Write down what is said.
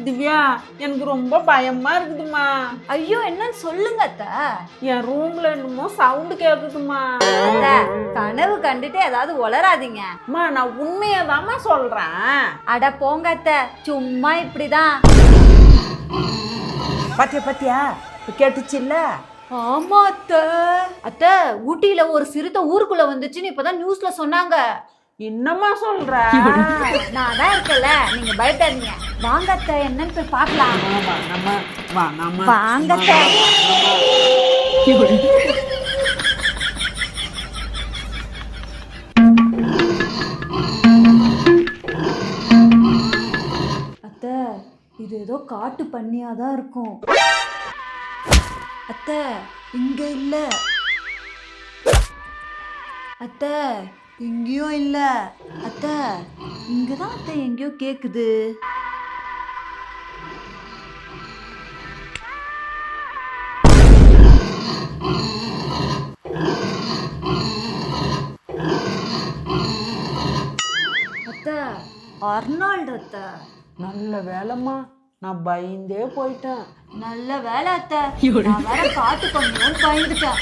திவ்யா, எனக்கு ரொம்ப பயமா இருக்குதுமா. ஐயோ என்னன்னு சொல்லுங்க அத்தை. என் ரூம்ல என்னமோ சவுண்டு கேக்குதுமா. அத்தை, கனவு கண்டுட்டு ஏதாவது உளராதீங்க. அம்மா, நான் உண்மையதாம்மா சொல்றேன். அட போங்க அத்தை, சும்மா இப்படிதான். பாத்தியா இப்ப கேட்டுச்சு இல்ல? ஆமா அத்தை. அத்தை, ஊட்டியில ஒரு சிறுத்தை ஊருக்குள்ள வந்துச்சுன்னு இப்பதான் நியூஸ்ல சொன்னாங்க. என்னம்மா சொல்ற? நான் தான் இருக்கல, நீங்க பயப்படாதீங்க. வாங்க அத்தை, என்னன்னு போய் பார்க்கலாம். வாங்க அத்தை. அத்தை, இது ஏதோ காட்டு பண்ணியாதான் இருக்கும். அத்தை, இங்க இல்ல. அத்தை, இங்கேயும் இல்ல. அத்தை, இங்கதான் அத்தை எங்கேயோ கேக்குது. அத்தை, அர்னால்டு அத்தை. நல்ல வேலைம்மா, நான் பயந்தே போயிட்டேன். நல்ல வேலை அத்தை, நான் வேற காட்டு பண்ணியும் பயந்துட்டேன்.